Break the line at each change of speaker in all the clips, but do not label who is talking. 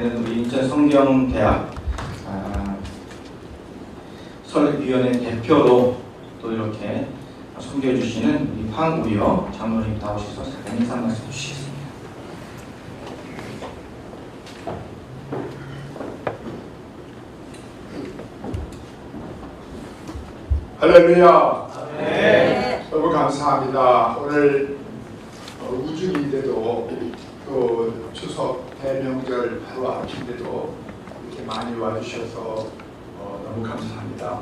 있는 우리 인천성경대학 설립위원회 대표로 또 이렇게 섬겨주시는 우리 황우여 장로님 나오셔서 잠깐 인사 말씀 주시겠습니다.
할렐루야. 네. 너무 감사합니다. 오늘 우중인데도 또 추석 대명절 바로 앞인데도 이렇게 많이 와주셔서 너무 감사합니다.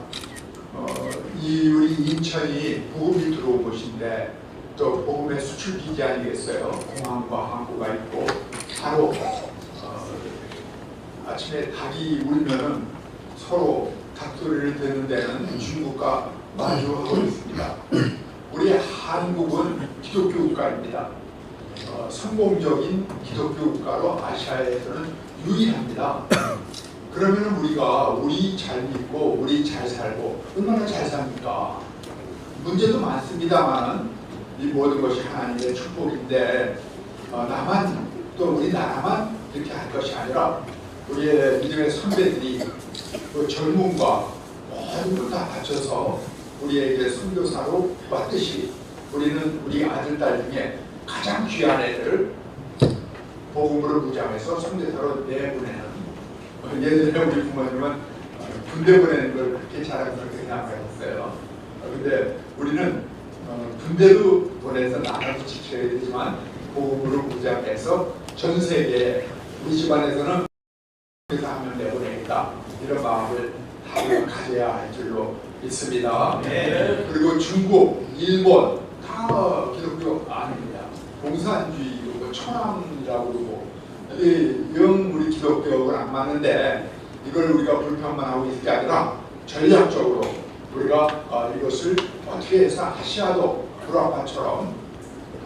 우리 인천이 복음이 들어온 곳인데 또 복음의 수출 기지 아니겠어요? 공항과 항구가 있고 바로 아침에 닭이 울면은 서로 닭소리를 듣는 데는 중국과 마주하고 있습니다. 우리 한국은 기독교 국가입니다. 성공적인 기독교 국가로 아시아에서는 유일합니다. 그러면 우리 잘 믿고 우리 잘 살고 얼마나 잘 삽니까? 문제도 많습니다만 이 모든 것이 하나님의 축복인데 나만 또 우리나라만 이렇게 할 것이 아니라 우리의 믿음의 선배들이 그 젊음과 모든 걸 다 바쳐서 우리에게 선교사로 왔듯이 우리는 우리 아들, 딸 중에 가장 귀한 애들을 복음으로 무장해서 선교사로 내보내는, 예전에 우리 부모님은 군대 보내는 걸 그렇게 잘하고 그렇게 생각하셨어요. 근데 우리는 군대도 보내서 나라도 지켜야 되지만 복음으로 무장해서 전 세계에 우리 집안에서는 그래서 하면 내보내겠다 이런 마음을 가져야 할 줄로 믿습니다. 네. 그리고 중국, 일본 다 기독교 아닙니다. 공산주의고 천황이라고 그러고 영 우리 기독교하고는 안 맞는데 이걸 우리가 불평만 하고 있을 게 아니라 전략적으로 우리가 이것을 어떻게 해서 아시아도 불화파처럼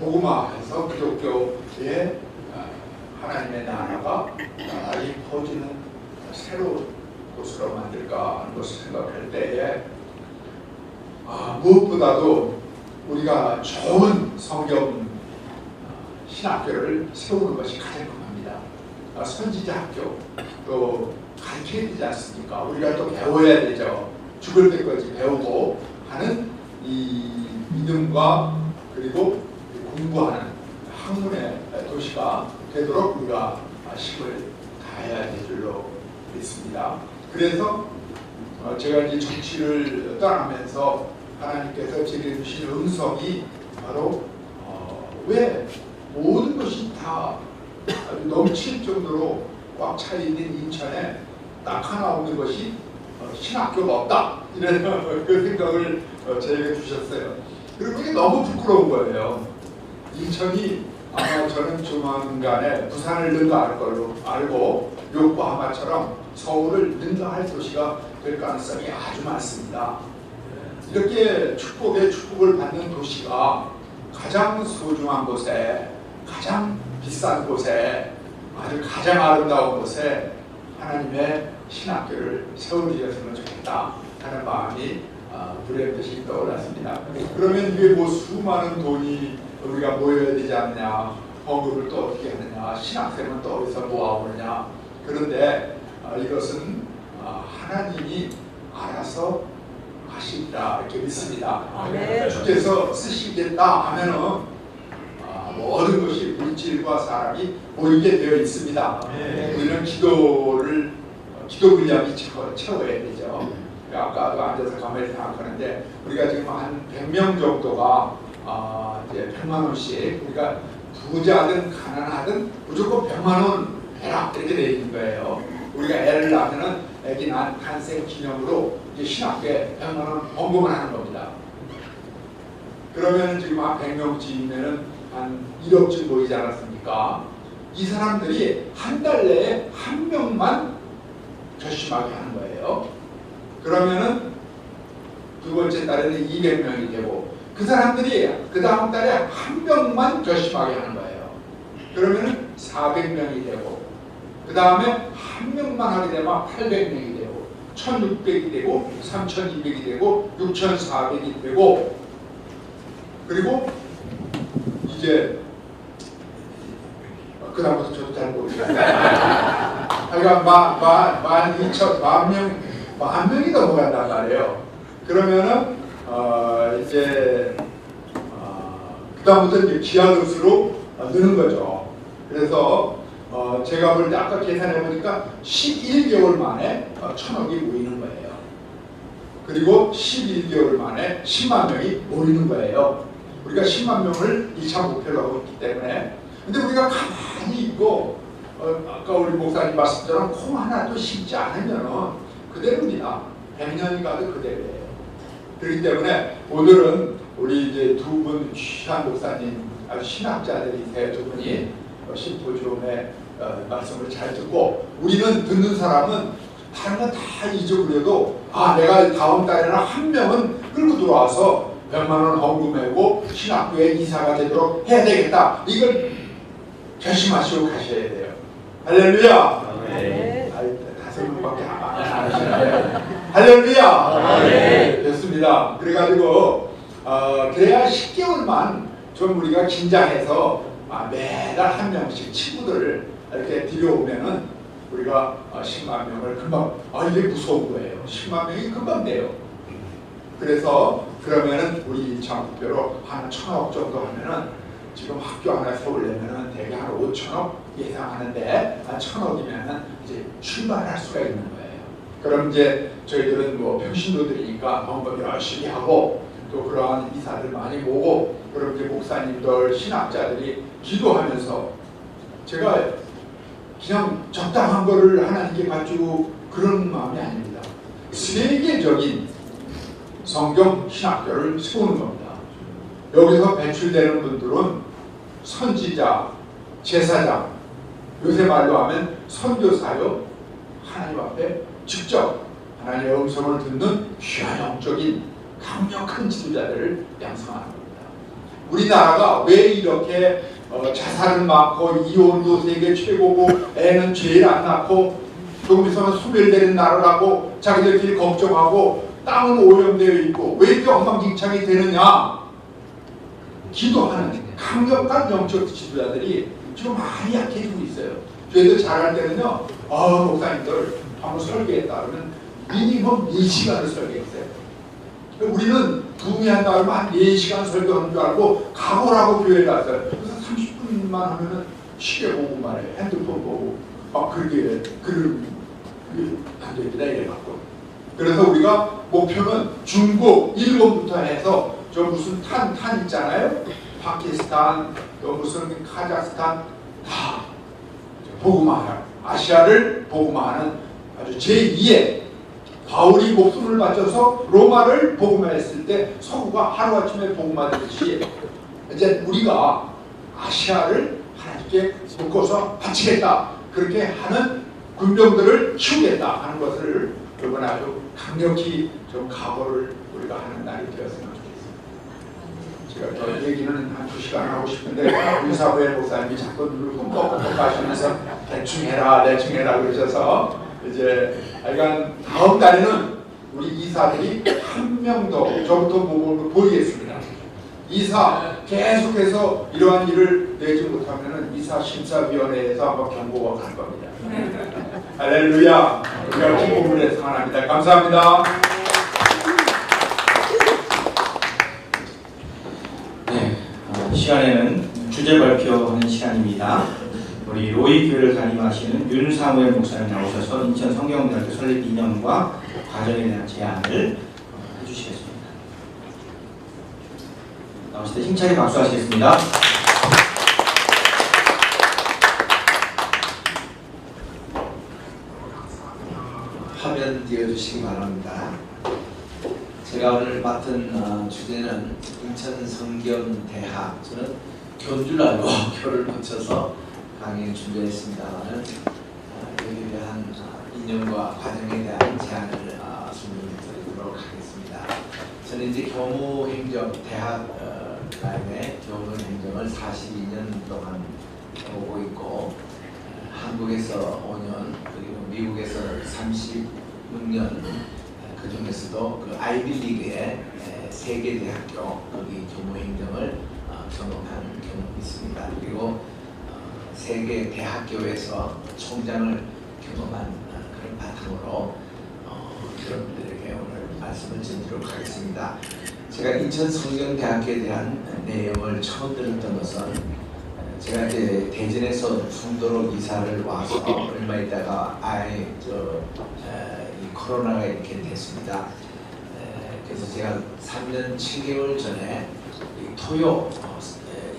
복음화해서 기독교의 하나님의 나라가 이 퍼지는 새로운 곳으로 만들까 하는 것을 생각할 때에 무엇보다도 우리가 좋은 성경 신학교를 세우는 것이 가장 중요합니다. 선지자 학교 또 가르쳐야 되지 않습니까? 우리가 또 배워야 되죠. 죽을 때까지 배우고 하는 이 믿음과 그리고 공부하는 학문의 도시가 되도록 우리가 힘을 다해야 될 줄로 믿습니다. 그래서 제가 이제 정치를 떠나면서 하나님께서 제게 주신 음성이 바로 왜 모든 것이 다 넘칠 정도로 꽉 차 있는 인천에 딱 하나 없는 것이 신학교가 없다 이런 그 생각을 저에게 주셨어요. 그리고 그게 너무 부끄러운 거예요. 인천이 아마 저는 조만간에 부산을 능가할 걸로 알고 요코하마처럼 서울을 능가할 도시가 될 가능성이 아주 많습니다. 이렇게 축복을 받는 도시가 가장 소중한 곳에, 가장 비싼 곳에, 아주 가장 아름다운 곳에 하나님의 신학교를 세워주셨으면 좋겠다 하는 마음이 불현듯이 떠올랐습니다. 그러면 이게 뭐 수많은 돈이 우리가 모여야 되지 않느냐, 헌금을 또 어떻게 하느냐, 신학생은 또 어디서 모아오느냐. 그런데 이것은 하나님이 알아서 하시리라 이렇게 믿습니다. 네. 주께서 쓰시겠다 하면은 모든 것이 물질과 사람이 모이게 되어 있습니다. 네. 우리는 기도 분량이 채워야 되죠. 아까도 앉아서 가만히 생각하는데 우리가 지금 한 100명 정도가 이제 100만 원씩, 우리가 부자든 가난하든 무조건 100만 원 해라 이렇게 되어 있는 거예요. 우리가 애를 낳으면은 애기 난 탄생 기념으로 이제 신학교에 100만 원 헌금을 하는 겁니다. 그러면 지금 한 100명쯤이면은 한 1억쯤 모이지 않았습니까? 이 사람들이 한 달 내에 한 명만 결심하게 하는 거예요. 그러면은 두 번째 달에는 200명이 되고 그 사람들이 그 다음 달에 한 명만 결심하게 하는 거예요. 그러면은 400명이 되고 그 다음에 한 명만 하게 되면 800명이 되고 1600이 되고 3200이 되고 6400이 되고 그리고 이제 그 다음부터 저도 잘 모르겠어요. 그러니까 1만 명이 넘어간단 말이에요. 그러면은 이제 그다음부터 이제 기하급수로 느는 거죠. 그래서 제가 볼 때 아까 계산해 보니까 11개월 만에 1,000억이 모이는 거예요. 그리고 11개월 만에 10만 명이 모이는 거예요. 우리가 10만 명을 1차 목표로 하고 있기 때문에. 근데 우리가 가만히 있고 아까 우리 목사님 말씀처럼 콩 하나도 심지 않으면 그대로입니다. 100년이 가도 그대로예요. 그렇기 때문에 오늘은 우리 이제 두 분 귀한 목사님, 아주 신학자들이세요. 두 분이 심포지움의 말씀을 잘 듣고, 우리는 듣는 사람은 다른 건 다 잊어버려도 내가 다음 달에는 한 명은 끌고 들어와서 100만 원 헌금하고 신학교에 이사가 되도록 해야 되겠다. 이걸 결심하시고 가셔야 돼요. 할렐루야.
네.
5명밖에 안 하시나요? 할렐루야.
네.
됐습니다. 그래가지고 그래야 10개월만 좀 우리가 긴장해서 매달 한 명씩 친구들을 이렇게 들여오면은 우리가 10만 명을 금방 이게 무서운 거예요. 10만 명이 금방 돼요. 그래서 그러면은 우리 1차 목표로 한 1,000억 정도 하면은 지금 학교 하나 세우려면은 대개 한 5천억 예상하는데 1,000억이면은 이제 출발할 수가 있는 거예요. 그럼 이제 저희들은 뭐 평신도들이니까 헌금 열심히 하고 또 그러한 이사들 많이 모으고, 그럼 이제 목사님들, 신학자들이 기도하면서, 제가 그냥 적당한 거를 하나님께 가지고 그런 마음이 아닙니다. 세계적인 성경 신학교를 세우는 겁니다. 여기서 배출되는 분들은 선지자, 제사장, 요새 말로 하면 선교사요, 하나님 앞에 직접 하나님의 음성을 듣는 귀한 영적인 강력한 지도자들을 양성하는 겁니다. 우리나라가 왜 이렇게 자살은 많고 이혼도 세계 최고고 애는 제일 안 낳고 조금 있으면 소멸되는 나라라고 자기들끼리 걱정하고 땅은 오염되어 있고 왜 이렇게 엉망진창이 되느냐? 기도하는 강력한 영적 지도자들이 지금 많이 약해지고 있어요. 저희들 잘할 때는요, 목사님들 한번 설계했다 그러면 미니멈 4시간을 설계했어요. 우리는 부흥한다 하면 한 4시간 설교하는 줄 알고 각오라고 교회에 갔어요. 그래서 30분만 하면은 시계 보고 말해요. 핸드폰 보고 그렇게 글을 안 됩니다 이래갖고. 그래서 우리가 목표는 중국, 일본부터 해서 저 무슨 탄 있잖아요. 파키스탄, 또 무슨 카자흐스탄 다 복음화하는, 아시아를 복음화하는 아주 제2의 바울이 목숨을 바쳐서 로마를 복음화했을 때 서구가 하루아침에 복음화되듯이 이제 우리가 아시아를 하나님께 묶어서 바치겠다, 그렇게 하는 군병들을 키우겠다 하는 것을 이번에 아주 강력히 좀 각오를 우리가 하는 날이 되었으면 좋겠습니다. 제가 더 얘기는 한 2시간 하고 싶은데 유사부의 목사님이 자꾸 눈을 흠뻑흠뻑 가시면서 대충 해라 그러셔서 이제 하여간 다음 달에는 우리 이사들이 한 명도 저부터 보이겠습니다. 이사 계속해서 이러한 일을 내지 못하면은 이사 심사위원회에서 한번 경고가 갈 겁니다. 할렐루야. 우리가 기쁨을 상환합니다. 감사합니다.
네, 시간에는 주제 발표하는 시간입니다. 우리 로이 교회를 담임하시는 윤사무엘 목사님 나오셔서 인천 성경대학교 설립 이념과 과정에 대한 제안을 해주시겠습니다. 나오실 때 힘차게 박수하시겠습니다.
화면 띄워주시기 바랍니다. 제가 오늘 맡은 주제는 인천성경대학, 저는 교인 줄 알고 교를 붙여서 강의 준비했습니다만 여기에 대한 이념과 과정에 대한 제안을 설명드리도록 하겠습니다. 저는 이제 교무행정 대학 라인의 교무행정을 42년 동안 오고 있고, 한국에서 5년 그리고 미국에서 36년, 그 중에서도 그 아이비리그의 세계대학교 거기 교무행정을 전공한 경험이 있습니다. 그리고 세계 대학교에서 총장을 경험한 그런 바탕으로 여러분들에게 오늘 말씀을 드리도록 하겠습니다. 제가 인천 성경대학교에 대한 내용을 처음 들었던 것은 제가 이제 대전에서 송도로 이사를 와서 얼마 있다가 이 코로나가 이렇게 됐습니다. 그래서 제가 3년 7개월 전에 이 토요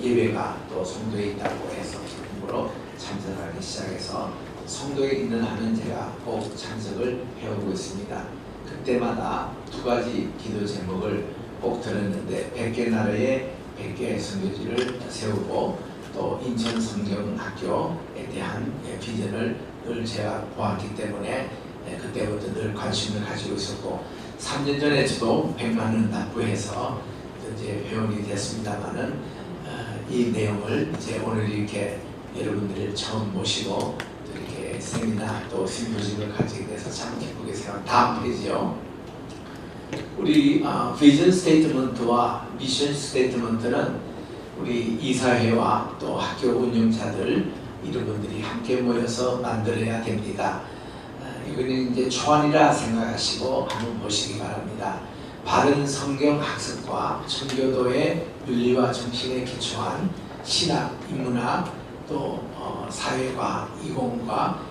예배가 또 송도에 있다고 해서 기쁨으로 참석하기 시작해서 송도에 있는 한은 제가 꼭 참석을 해오고 있습니다. 그때마다 두 가지 기도 제목을 꼭 들었는데 100개 나라의 100개 선교지를 세우고 또 인천 성경학교에 대한 비전을 늘 제가 보았기 때문에 그때부터 늘 관심을 가지고 있었고 3년 전에 저도 100만 원 납부해서 이제 회원이 됐습니다만은 이 내용을 이제 오늘 이렇게 여러분들을 처음 모시고 이렇게 세미나 또 심포지엄을 가지게 돼서 참 기쁘게 생각합니다. 다음 페이지요. 우리 비전 스테이트먼트와 미션 스테이트먼트는 우리 이사회와 또 학교 운영자들 이런 분들이 함께 모여서 만들어야 됩니다. 이거는 이제 초안이라 생각하시고 한번 보시기 바랍니다. 바른 성경 학습과 청교도의 윤리와 정신에 기초한 신학, 인문학, 또 사회과 이공과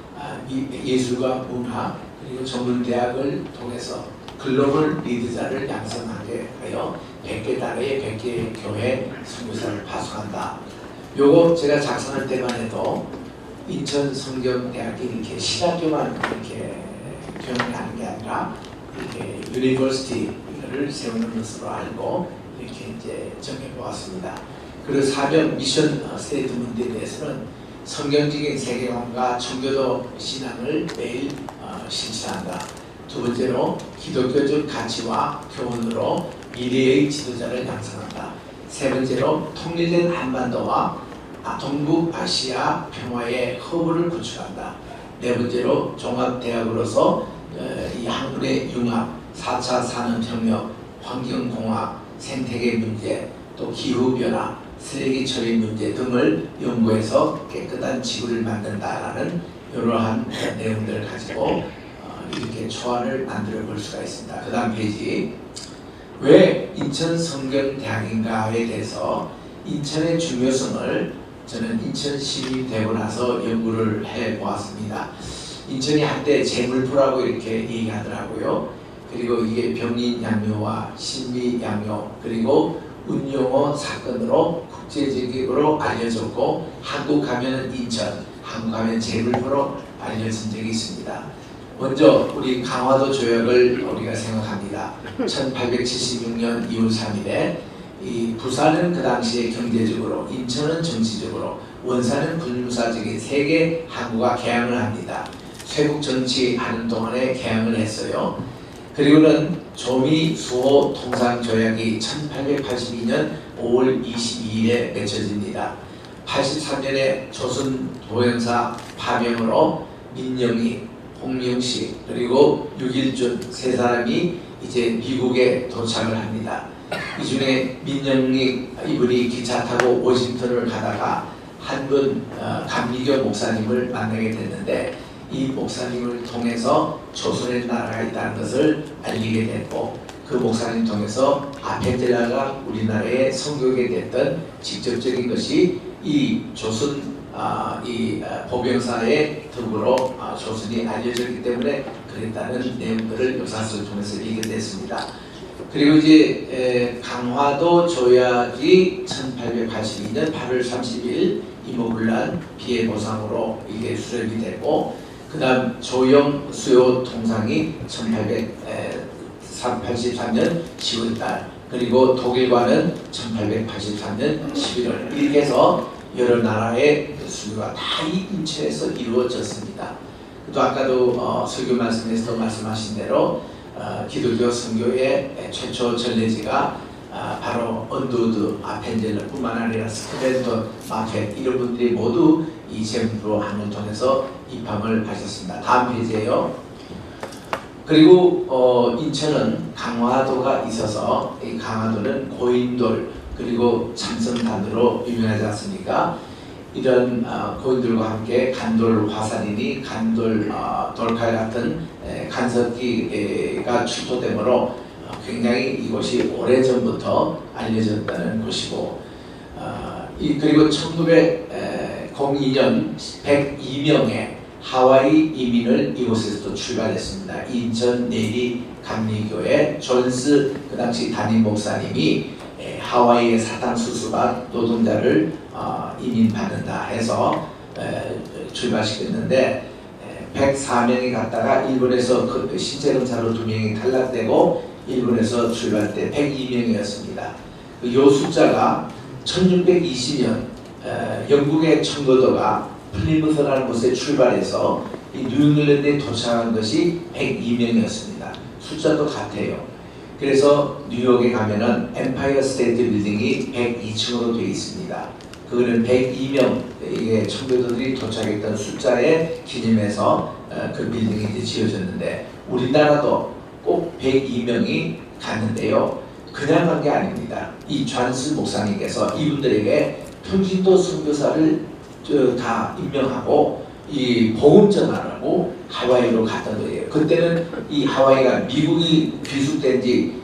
예술과 문화 그리고 전문대학을 통해서 글로벌 리더자를 양성하게 하여 100개 나라의 100개 교회 선교사를 파송한다. 요거 제가 작성할 때만 해도 인천 성경대학이 이렇게 신학교만 이렇게 경영하는 게 아니라 이렇게 유니버시티를 세우는 것으로 알고 이렇게 이제 정해보았습니다. 그리고 사명 미션 스테이트먼트에 대해서는 성경적인 세계관과 청교도 신앙을 매일 실천한다. 두 번째로 기독교적 가치와 교훈으로 미래의 지도자를 양성한다. 세 번째로 통일된 한반도와 동북아시아 평화의 허브를 구축한다. 네 번째로 종합대학으로서 이 학문의 융합, 4차 산업혁명, 환경공학, 생태계 문제, 또 기후변화, 쓰레기 처리 문제 등을 연구해서 깨끗한 지구를 만든다라는 이러한 내용들을 가지고 이렇게 초안을 만들어 볼 수가 있습니다. 그 다음 페이지. 왜 인천 성경대학인가에 대해서 인천의 중요성을 저는 인천 시민이 되고 나서 연구를 해보았습니다. 인천이 한때 재물포라고 이렇게 얘기하더라고요. 그리고 이게 병인양요와 신미양요 그리고 운용어 사건으로 국제적으로 알려졌고 한국 가면 인천, 한국 가면 재물포로 알려진 적이 있습니다. 먼저 우리 강화도 조약을 우리가 생각합니다. 1876년 2월 3일에 이 부산은 그 당시에 경제적으로, 인천은 정치적으로, 원산은 군사적인 세 개 항구가 개항을 합니다. 쇄국 정치하는 동안에 개항을 했어요. 그리고는 조미 수호 통상 조약이 1882년 5월 22일에 맺혀집니다. 83년에 조선 도연사 파병으로 민영이, 홍명식 그리고 육일준 세 사람이 이제 미국에 도착을 합니다. 이 중에 민영익 이분이 기차 타고 워싱턴을 가다가 한 분 감리교 목사님을 만나게 됐는데 이 목사님을 통해서 조선의 나라가 있다는 것을 알리게 됐고 그 목사님 통해서 아펜젤라가 우리나라에 선교하게 됐던 직접적인 것이 이 조선 보병사의 덕으로 조선이 알려졌기 때문에 그랬다는 내용들을 역사서를 통해서 읽게 됐습니다. 그리고 이제 강화도 조약이 1882년 8월 30일 이모군란 피해 보상으로 이게 수립이 됐고 그 다음 조영 수요 통상이 1883년 10월달 그리고 독일과는 1883년 11월 이렇게 해서 여러 나라의 수교가 다 이 인천에서 이루어졌습니다. 또 아까도 설교 말씀에서도 말씀하신 대로 기독교 선교의 최초 전례지가 바로 언두드, 아펜젤러뿐만 아니라 스크벤톤, 마펫 이런 분들이 모두 이 제물포 항을 통해서 입항을 하셨습니다. 다음 페이지에요. 그리고 인천은 강화도가 있어서 이 강화도는 고인돌 그리고 참성단으로 유명하지 않습니까? 이런 고인들과 함께 간돌 화살이니 간돌 돌칼 같은 간섭기가 출토되므로 굉장히 이곳이 오래전부터 알려졌다는 곳이고, 그리고 1902년 102명의 하와이 이민을 이곳에서 출발했습니다. 인천 내리 감리교회 존스 그 당시 담임 목사님이 하와이의 사탕수수밭 노동자를 이민받는다 해서 출발시켰는데 104명이 갔다가 일본에서 신체 검사로 2명이 탈락되고 일본에서 출발 때 102명이었습니다. 이 숫자가 1620년 영국의 청도도가 플리무스라는 곳에 출발해서 이 뉴잉글랜드에 도착한 것이 102명이었습니다. 숫자도 같아요. 그래서 뉴욕에 가면은 엠파이어 스테이트 빌딩이 102층으로 되어 있습니다. 그거는 102명 이게 청교도들이 도착했던 숫자에 기념해서 그 빌딩이 이제 지어졌는데, 우리나라도 꼭 102명이 갔는데요. 그냥 간 게 아닙니다. 이 존스 목사님께서 이분들에게 평신도 선교사를 다 임명하고 이 복음 전하라고 하와이로 갔던 거예요. 그때는 이 하와이가 미국이 귀속된 지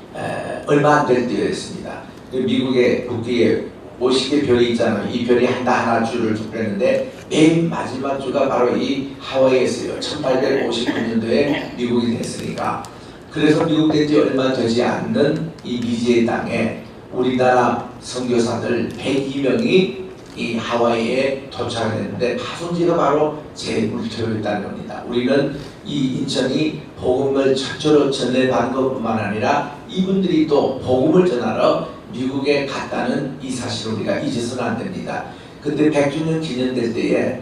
얼마 안 될 때였습니다. 미국의 국기에 50개 별이 있잖아요. 이 별이 하나 줄을 줬는데 맨 마지막 주가 바로 이 하와이였어요. 1859년도에 미국이 됐으니까. 그래서 미국 된 지 얼마 되지 않는 이 미지의 땅에 우리나라 선교사들 102명이 이 하와이에 도착했는데 파송지가 바로 제물토였다는 겁니다. 우리는 이 인천이 복음을 최초로 전해받은 것뿐만 아니라 이분들이 또 복음을 전하러 미국에 갔다는 이 사실을 우리가 잊어서는 안 됩니다. 그때 100주년 기념될 때에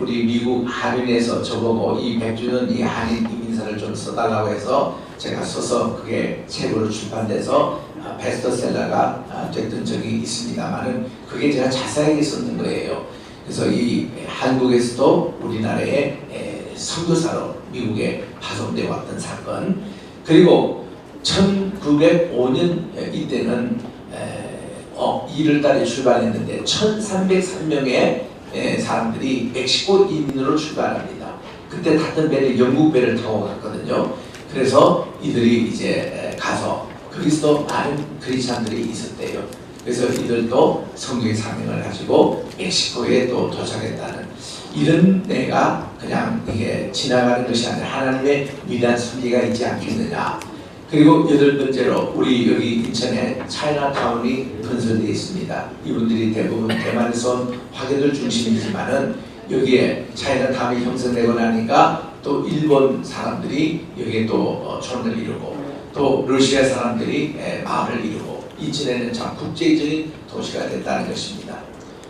우리 미국 한인에서 저보고 이 100주년 이 한인 이민사를 좀 써달라고 해서 제가 써서 그게 책으로 출판돼서 베스트셀러가 됐던 적이 있습니다만은 그게 제가 자세하게 썼는 거예요. 그래서 이 한국에서도 우리나라의 선교사로 미국에 파송되어 왔던 사건, 그리고 1905년 이때는 1월달에 출발했는데 1303명의 사람들이 멕시코 이민으로 출발합니다. 그때 탔던 배는 영국 배를 타고 갔거든요. 그래서 이들이 이제 가서 거기서도 많은 크리스찬들이 있었대요. 그래서 이들도 성경의 사명을 가지고 멕시코에 또 도착했다는 이런 내가 그냥 이게 지나가는 것이 아니라 하나님의 위대한 섭리가 있지 않겠느냐. 그리고 8번째로 우리 여기 인천에 차이나타운이 건설되어 있습니다. 이분들이 대부분 대만에서 온 화교들 중심이지만은 여기에 차이나타운이 형성되고 나니까 또 일본 사람들이 여기에 또 촌을 이루고 또 러시아 사람들이 마을을 이루고 인천에는 참 국제적인 도시가 됐다는 것입니다.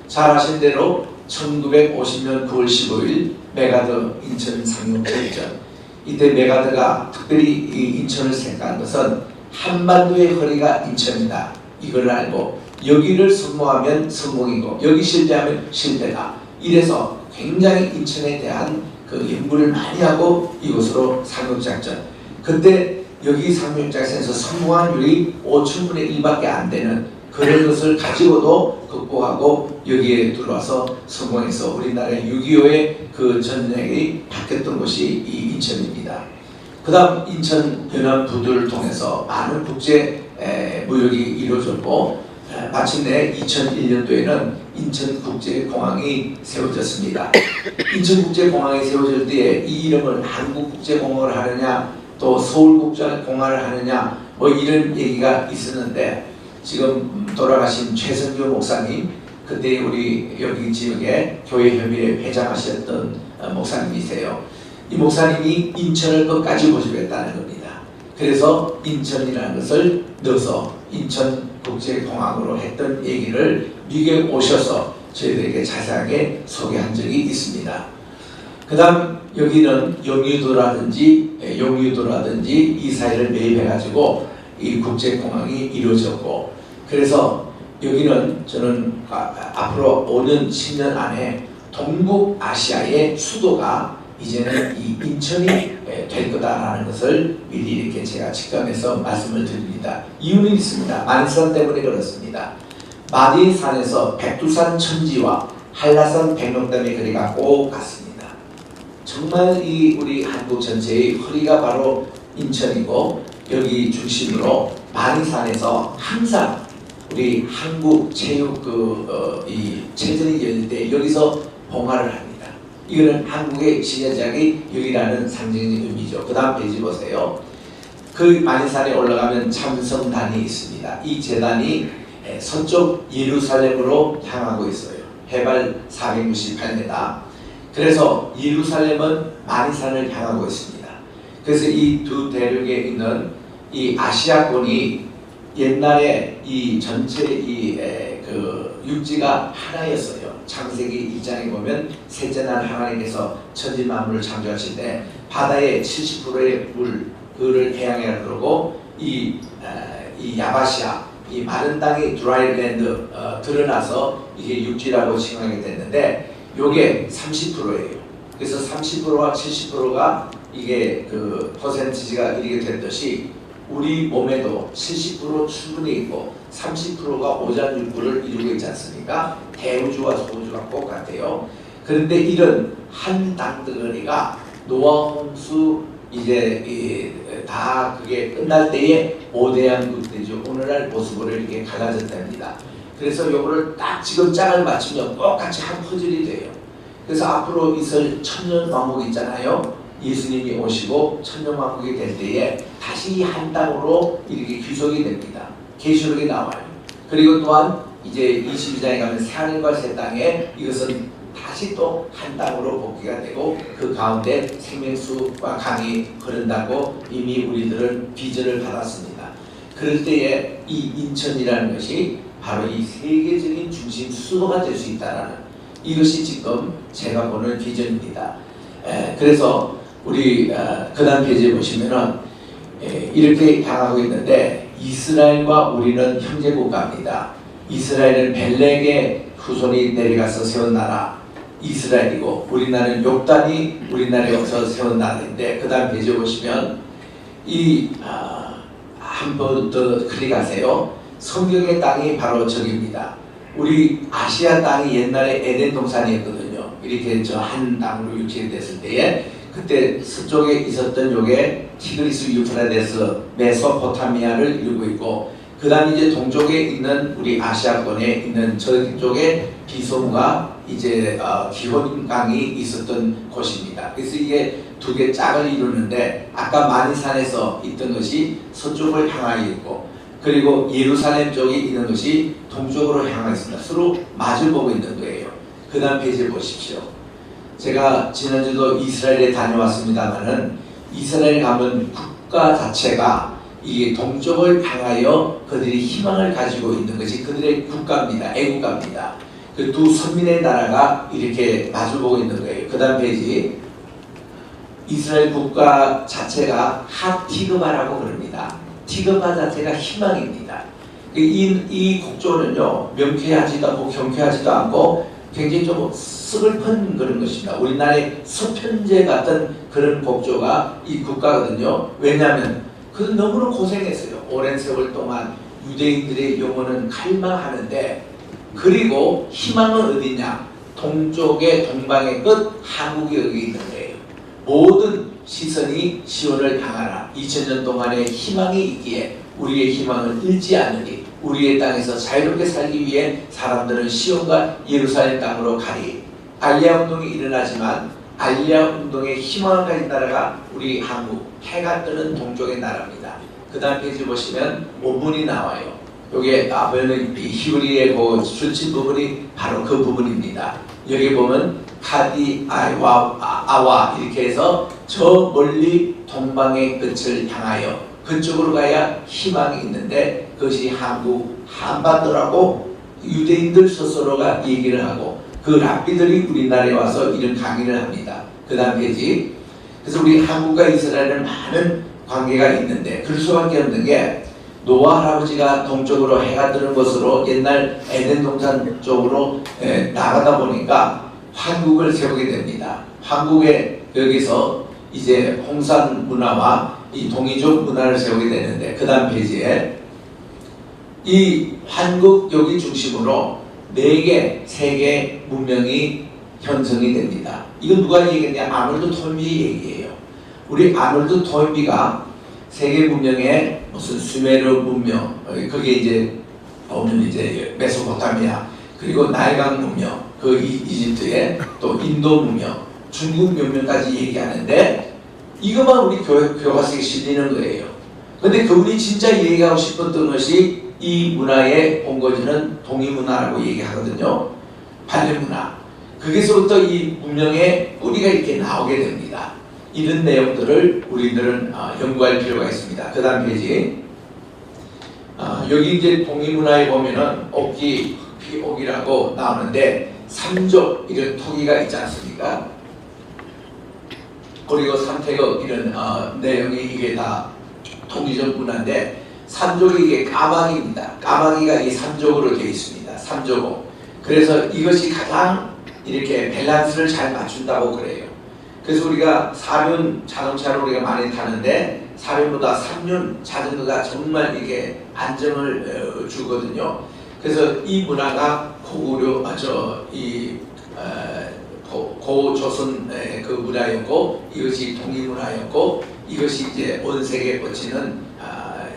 잘 아신 대로 1950년 9월 15일 메가더 인천 상륙작전, 이때 메가더가 특별히 이 인천을 생각한 것은 한반도의 허리가 인천이다. 이걸 알고 여기를 성공하면 성공이고 여기 실패하면 실패다. 이래서 굉장히 인천에 대한 그 연구를 많이 하고 이곳으로 상륙작전, 그때 여기 상륙작전에서 성공한율이 5,000분의 1밖에 안 되는 그런 것을 가지고도 극복하고 여기에 들어와서 성공해서 우리나라의 6.25의 그 전쟁이 바뀌었던 곳이 이 인천입니다. 그 다음 인천 연안부두를 통해서 많은 국제 무역이 이루어졌고 마침내 2001년도에는 인천국제공항이 세워졌습니다. 인천국제공항이 세워질 때에 이 이름을 한국국제공항을 하느냐 또 서울국제공항을 하느냐 뭐 이런 얘기가 있었는데, 지금 돌아가신 최선교 목사님, 그때 우리 여기 지역에 교회협의회 회장하셨던 목사님이세요. 이 목사님이 인천을 끝까지 고집했다는 겁니다. 그래서 인천이라는 것을 넣어서 인천국제공항으로 했던 얘기를 미국에 오셔서 저희들에게 자세하게 소개한 적이 있습니다. 그 다음 여기는 용유도라든지 이 사이를 매입해가지고 이 국제공항이 이루어졌고, 그래서 여기는 저는 앞으로 5년 10년 안에 동북아시아의 수도가 이제는 이 인천이 될 거다라는 것을 미리 이렇게 제가 직감해서 말씀을 드립니다. 이유는 있습니다. 만산 때문에 그렇습니다. 마디산에서 백두산 천지와 한라산 백록담의 거리가 꼭 같습니다. 정말 이 우리 한국 전체의 허리가 바로 인천이고 여기 중심으로 만이산에서 항상 우리 한국 체육 이 체전이 열릴 때 여기서 봉화를 합니다. 이거는 한국의 시제작이 여기라는 상징적 의미죠. 그 다음 페이지 보세요. 그 만이산에 올라가면 참성단이 있습니다. 이 재단이 서쪽 예루살렘으로 향하고 있어요. 해발 468m. 그래서 예루살렘은 만이산을 향하고 있습니다. 그래서 이 두 대륙에 있는 이 아시아권이 옛날에 이 전체 그 육지가 하나였어요. 창세기 1장에 보면 셋째 날 하나님께서 천지 만물을 창조하실 때 바다의 70%의 물을 태양이라 그러고 이 야바시아 이 마른 땅이 드라이랜드 드러나서 이게 육지라고 칭하게 됐는데 요게 30%예요. 그래서 30%와 70%가 이게 그 퍼센티지가 이렇게 됐듯이 우리 몸에도 70% 충분히 있고 30%가 오장육부를 이루고 있지 않습니까? 대우주와 소우주가 똑같아요. 그런데 이런 한 땅덩어리가 노아 홍수 이제 다 그게 끝날 때에 모대한 국대죠. 오늘날 모습으로 이렇게 갈라졌답니다. 그래서 요거를 딱 지금 짝을 맞추면 똑같이 한 퍼즐이 돼요. 그래서 앞으로 있을 천년왕국 있잖아요. 예수님이 오시고 천년왕국이 될 때에 다시 한 땅으로 이렇게 귀속이 됩니다. 계시록에 나와요. 그리고 또한 이제 22장에 가면 새하늘과 새 땅에 이것은 다시 또 한 땅으로 복귀가 되고 그 가운데 생명수와 강이 흐른다고 이미 우리들은 비전을 받았습니다. 그럴 때에 이 인천이라는 것이 바로 이 세계적인 중심 수도가 될 수 있다라는 이것이 지금 제가 보는 비전입니다. 그래서 우리 그 다음 페이지에 보시면은 이렇게 향하고 있는데 이스라엘과 우리는 형제 국가입니다. 이스라엘은 벨렉의 후손이 내려가서 세운 나라 이스라엘이고 우리나라는 욕단이 우리나라에서 세운 나라인데 그 다음 페이지에 보시면 이 한 번 더 클릭하세요. 성경의 땅이 바로 저기입니다. 우리 아시아 땅이 옛날에 에덴 동산이었거든요. 이렇게 저 한 땅으로 유치됐을 때에 그때 서쪽에 있었던 요게 티그리스 유프라데스 메소포타미아를 이루고 있고 그 다음 이제 동쪽에 있는 우리 아시아권에 있는 저쪽에 비솜과 이제 기혼강이 있었던 곳입니다. 그래서 이게 두 개 짝을 이루는데 아까 만이산에서 있던 것이 서쪽을 향하여 있고 그리고 예루살렘 쪽에 있는 것이 동쪽으로 향하여 있습니다. 서로 마주보고 있는 거예요. 그 다음 페이지를 보십시오. 제가 지난주도 이스라엘에 다녀왔습니다만은 이스라엘 가면 국가 자체가 이 동쪽을 향하여 그들이 희망을 가지고 있는 것이 그들의 국가입니다. 애국가입니다. 그 두 선민의 나라가 이렇게 마주보고 있는 거예요. 그 다음 페이지. 이스라엘 국가 자체가 하티그바라고 그럽니다. 티그바 자체가 희망입니다. 이 곡조는요 명쾌하지도 않고 경쾌하지도 않고 굉장히 좀 슬픈 그런 것입니다. 우리나라의 서편제 같은 그런 곡조가 이 국가거든요. 왜냐하면 그는 너무나 고생했어요. 오랜 세월 동안 유대인들의 영혼은 갈망하는데 그리고 희망은 어디냐? 동쪽의 동방의 끝 한국이 여기 있는 거예요. 모든 시선이 시온을 향하라. 2000년 동안의 희망이 있기에 우리의 희망을 잃지 않으니 우리의 땅에서 자유롭게 살기 위해 사람들은 시온과 예루살렘 땅으로 가리. 알리아 운동이 일어나지만 알리아 운동의 희망을 가진 나라가 우리 한국 해가 뜨는 동쪽의 나라입니다. 그 다음 페이지 보시면 원문이 나와요. 여기에 보면 히브리의 그 줄친 부분이 바로 그 부분입니다. 여기 보면 카디 아와 이렇게 해서 저 멀리 동방의 끝을 향하여 그쪽으로 가야 희망이 있는데 그것이 한국 한반도라고 유대인들 스스로가 얘기를 하고 그 랍비들이 우리나라에 와서 이런 강의를 합니다. 그 다음 페이지. 그래서 우리 한국과 이스라엘은 많은 관계가 있는데 그럴 수밖에 없는 게 노아 할아버지가 동쪽으로 해가 뜨는 곳으로 옛날 에덴 동산 쪽으로 나가다 보니까 한국을 세우게 됩니다. 한국에 여기서 이제 홍산 문화와 이 동이족 문화를 세우게 되는데 그 다음 페이지에 이 한국 여기 중심으로 4개, 세계 문명이 형성이 됩니다. 이건 누가 얘기했냐? 아놀드 톨비 얘기예요. 우리 아놀드 톨비가 세계 문명의 무슨 수메르 문명, 그게 이제 오면 이제 메소포타미아, 그리고 나일강 문명, 그 이집트의 또 인도 문명, 중국 문명까지 얘기하는데 이것만 우리 교과서에 실리는 거예요. 근데 그분이 진짜 얘기하고 싶었던 것이 이 문화의 본거지는 동이문화라고 얘기하거든요. 발레문화. 거기서부터 이 문명의 뿌리가 이렇게 나오게 됩니다. 이런 내용들을 우리들은 연구할 필요가 있습니다. 그 다음 페이지. 여기 이제 동이문화에 보면은 옥기, 피옥이라고 나오는데 삼족 이런 토기가 있지 않습니까? 그리고 삼태극 이런 내용이 이게 다 통일적 문화인데 삼족이 이게 까마귀입니다. 까마귀가 이 삼족으로 되어 있습니다. 삼족으로. 그래서 이것이 가장 이렇게 밸런스를 잘 맞춘다고 그래요. 그래서 우리가 4륜 자동차를 우리가 많이 타는데 4륜보다 3륜 자전거가 정말 이게 안정을 주거든요. 그래서 이 문화가 고구려 고조선의 그 문화였고 이것이 동이문화였고 이것이 이제 온 세계에 뻗치는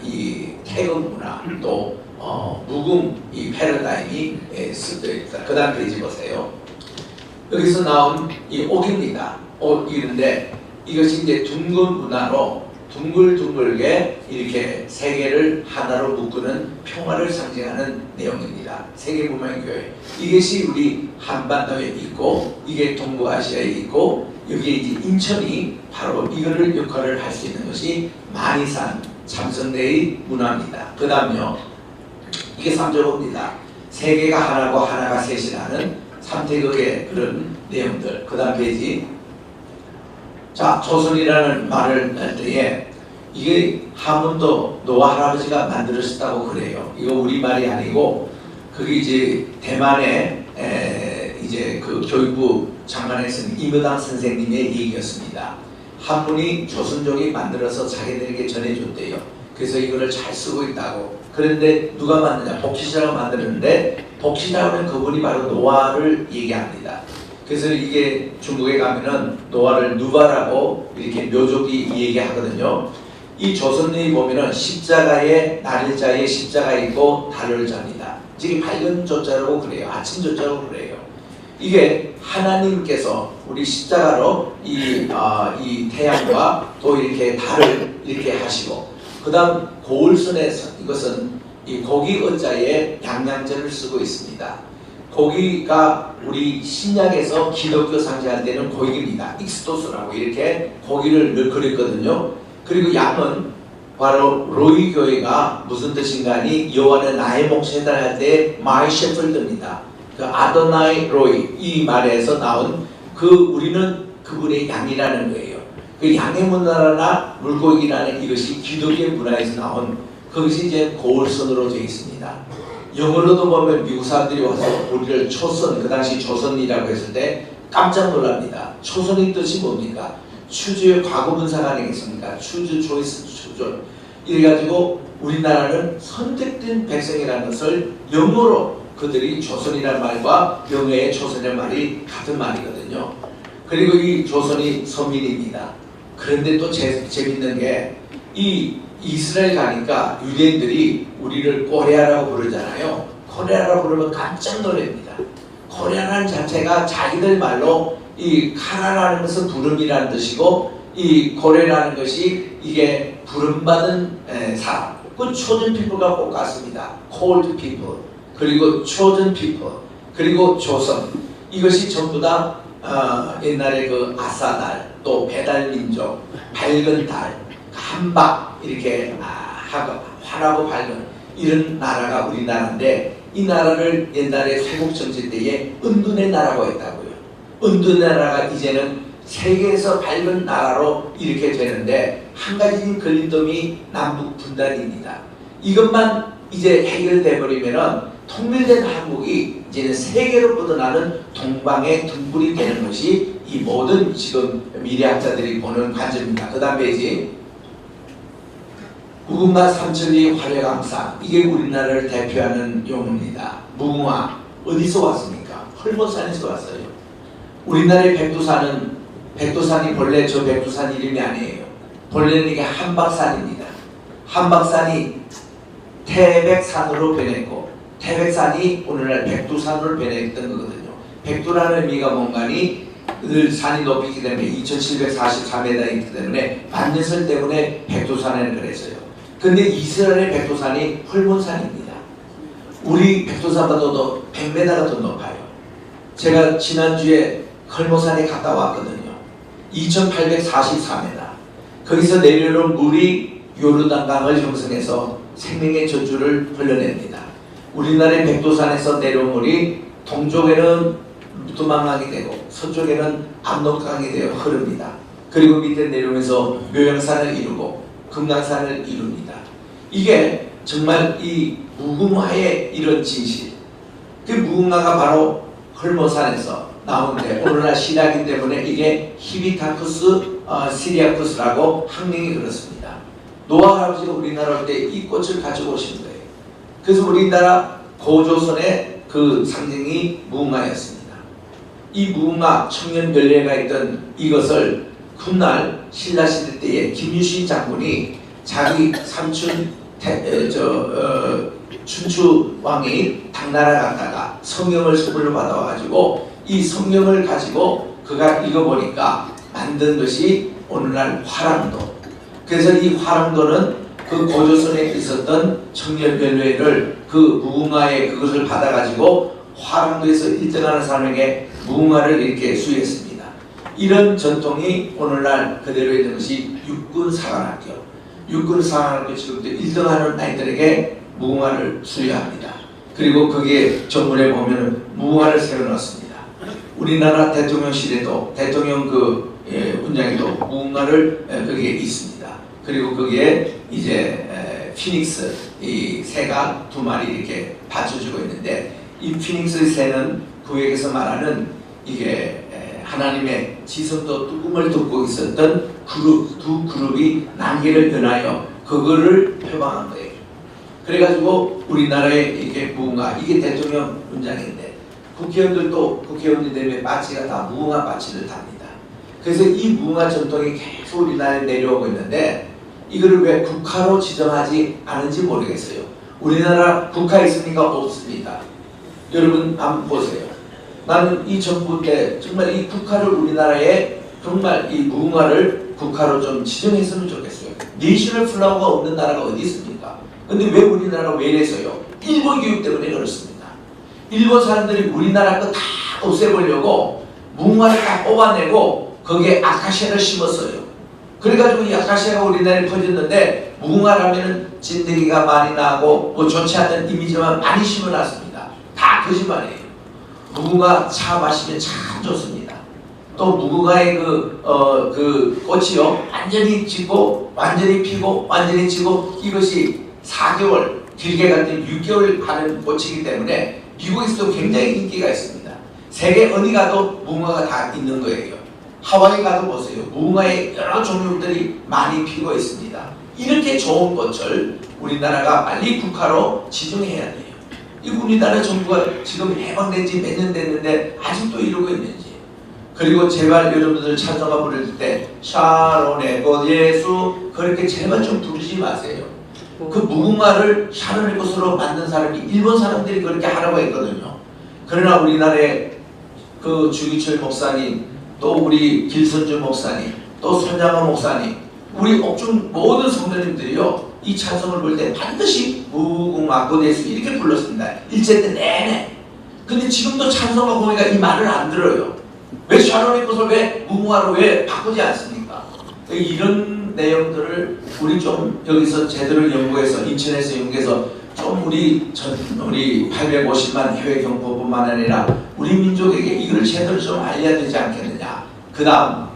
이 태극 문화 또 무궁 이 패러다임이 쓰여 있다. 그 다음 페이지 보세요. 여기서 나온 이 옥입니다. 옥인데 이것이 이제 둥근 문화로 둥글둥글게 이렇게 세계를 하나로 묶는 평화를 상징하는 내용입니다. 세계 문명교회. 이것이 우리 한반도에 있고 이게 동부아시아에 있고 여기에 이제 인천이 바로 이거를 역할을 할 수 있는 것이 만이산 참선대의 문화입니다. 그 다음요. 이게 삼조입니다. 세계가 하나고 하나가 셋이라는 삼태극의 그런 내용들. 그 다음 페이지. 자, 조선이라는 말을 할 때에 이게 한문도 노아 할아버지가 만들었다고 그래요. 이거 우리 말이 아니고 그게 이제 대만의 이제 그 교육부 장관에서는 임의당 선생님의 얘기였습니다. 한문이 조선족이 만들어서 자기들에게 전해줬대요. 그래서 이거를 잘 쓰고 있다고. 그런데 누가 만드냐? 복시자가 만드는데 복시자는 그분이 바로 노아를 얘기합니다. 그래서 이게 중국에 가면은 노아를 누바라고 이렇게 묘족이 얘기하거든요. 이 조선에 보면은 십자가에 날일자에 십자가 있고 달월자입니다. 지금 밝은 조자라고 그래요. 아침 조자라고 그래요. 이게 하나님께서 우리 십자가로 이 태양과 또 이렇게 달을 이렇게 하시고 그 다음 고울선에서 이것은 이 고기 어자에 양양절을 쓰고 있습니다. 고기가 우리 신약에서 기독교 상징할 때는 고기입니다. 익스토스라고 이렇게 고기를 넣거든요. 그리고 양은 바로 로이 교회가 무슨 뜻인가 하니 여호와는 나의 목자다 할 때 마이 셰퍼드입니다. 그 아도나이 로이 이 말에서 나온 그 우리는 그분의 양이라는 거예요. 그 양의 문화나 물고기라는 이것이 기독교의 문화에서 나온 그것이 이제 고울선으로 되어 있습니다. 영어로도 보면 미국 사람들이 와서 우리를 초선, 그 당시 조선이라고 했을 때 깜짝 놀랍니다. 초선의 뜻이 뭡니까? 추주의 과거분사가 아니겠습니까? 추주, 조이스, 추존. 이래가지고 우리나라는 선택된 백성이라는 것을 영어로 그들이 조선이라는 말과 영어의 조선이라는 말이 같은 말이거든요. 그리고 이 조선이 서민입니다. 그런데 또 재밌는 게 이 이스라엘 가니까 유대인들이 우리를 코레아라고 부르잖아요. 코레아라고 부르면 깜짝 놀랍니다. 코레아라는 자체가 자기들 말로 이 카라라는 것은 부름이라는 뜻이고 이 고레라는 것이 이게 부름받은 사람. 그 chosen people가 꼭 같습니다. called people 그리고 chosen people 그리고 조선 이것이 전부 다 옛날에 그 아사달 또 배달민족 밝은 달 한박 이렇게 하고 환하고 밝은 이런 나라가 우리나라인데 이 나라를 옛날에 세국정치 때에 은둔의 나라고 했다고요. 은둔의 나라가 이제는 세계에서 밝은 나라로 이렇게 되는데 한 가지 걸림돌이 남북 분단입니다. 이것만 이제 해결돼 버리면은 통일된 한국이 이제는 세계로 뻗어나는 동방의 등불이 되는 것이 이 모든 지금 미래학자들이 보는 관점입니다. 그 다음 페이지. 무궁화 삼천리 화려강상 이게 우리나라를 대표하는 용어입니다. 무궁화 어디서 왔습니까? 헐몬산에서 왔어요. 우리나라의 백두산이 본래 저 백두산 이름이 아니에요. 본래는 이게 한박산입니다. 한박산이 태백산으로 변했고 태백산이 오늘날 백두산으로 변했던 거거든요. 백두라는 의미가 뭔가니 늘 산이 높이기 때문에 2744m이기 때문에 만년설 때문에 백두산에는 그랬어요. 근데 이스라엘의 백두산이 헐몬산입니다. 우리 백두산보다도 100m가 더 높아요. 제가 지난주에 헐몬산에 갔다 왔거든요. 2844m. 거기서 내려오는 물이 요르단강을 형성해서 생명의 저주를 흘려냅니다. 우리나라의 백두산에서 내려온 물이 동쪽에는 루트망강이 되고 서쪽에는 압록강이 되어 흐릅니다. 그리고 밑에 내려오면서 묘양산을 이루고 금강산을 이룹니다. 이게 정말 이 무궁화의 이런 진실, 그 무궁화가 바로 헐몬산에서 나오는데 오늘날 신화이기 때문에 이게 히비타쿠스 시리아쿠스라고 학명이 그렇습니다. 노아 할아버지가 우리나라 올 때 이 꽃을 가지고 오신 거예요. 그래서 우리나라 고조선의 그 상징이 무궁화였습니다. 이 무궁화 청년별례가 있던 이것을 훗날 신라시대 때에 김유신 장군이 자기 삼촌 춘추 왕이 당나라 갔다가 성경을 선물로 받아와가지고 이 성경을 가지고 그가 읽어보니까 만든 것이 오늘날 화랑도. 그래서 이 화랑도는 그 고조선에 있었던 청년별례를 그 무궁화의 그것을 받아가지고 화랑도에서 1등하는 사람에게 무궁화를 이렇게 수여했습니다. 이런 전통이 오늘날 그대로 있는 것이 육군사관학교. 육군사관학교 지금도 1등하는 아이들에게 무궁화를 수여합니다. 그리고 거기에 전문에 보면 무궁화를 세워놨습니다. 우리나라 대통령실에도 대통령 훈장에도 무궁화를 거기에 있습니다. 그리고 거기에 이제 피닉스 이 새가 2마리 이렇게 받쳐주고 있는데 이 피닉스 새는 구약에서 말하는 이게 하나님의 지성도 꿈을 듣고 있었던 두 그룹이 난개를 변하여 그거를 표방한 거예요. 그래가지고 우리나라의 이게 무궁화, 이게 대통령 훈장인데 국회의원들도 국회의원이 되면 바치가 다 무궁화 바치를 답니다. 그래서 이 무궁화 전통이 계속 우리나라에 내려오고 있는데 이거를 왜 국화로 지정하지 않은지 모르겠어요. 우리나라 국화 있습니까? 없습니다. 여러분 한번 보세요. 나는 이 정부 때 정말 이 국화를 우리나라에 정말 이 무궁화를 국화로 좀 지정했으면 좋겠어요. 내셔널 플라워가 없는 나라가 어디 있습니까? 근데 왜 우리나라가 왜 이래서요? 일본 교육 때문에 그렇습니다. 일본 사람들이 우리나라 거 다 없애보려고 무궁화를 다 뽑아내고 거기에 아카시아를 심었어요. 그래가지고 이 아카시아가 우리나라에 퍼졌는데 무궁화라면은 진드기가 많이 나고 뭐 좋지 않은 이미지만 많이 심어놨습니다. 다 거짓말이에요. 무궁화 차 마시면 참 좋습니다. 또 무궁화의 그 꽃이요 완전히 지고 완전히 피고 완전히 지고 이것이 4개월 길게 갈 때 6개월 가는 꽃이기 때문에 미국에서도 굉장히 인기가 있습니다. 세계 어디 가도 무궁화가 다 있는 거예요. 하와이 가도 보세요. 무궁화의 여러 종류들이 많이 피고 있습니다. 이렇게 좋은 꽃을 우리나라가 빨리 국화로 지정해야 돼요. 이 우리나라 정부가 지금 해방된 지 몇 년 됐는데 아직도 이러고 있는지. 그리고 제발 여러분들 찬송가 부를 때 샤론의 꽃 예수 그렇게 제발 좀 부르지 마세요. 그 무궁화를 샤론의 꽃으로 만든 사람이 일본 사람들이 그렇게 하라고 했거든요. 그러나 우리나라의 그 주기철 목사님 또 우리 길선주 목사님 또 손장호 목사님 우리 옥중 모든 성도님들이요 이 찬송을 부를 때 반드시 무궁화 꽃 예수 이렇게 불렀습니다. 일제 때 내내. 근데 지금도 찬송가 보니까 이 말을 안 들어요. 왜 샤론의 꽃을 왜 무궁화로 왜 바꾸지 않습니까? 이런 내용들을 우리 좀 여기서 제대로 연구해서 인천에서 연구해서 좀 우리 850만 해외 경포뿐만 아니라 우리 민족에게 이걸 제대로 좀 알려야 되지 않겠느냐. 그 다음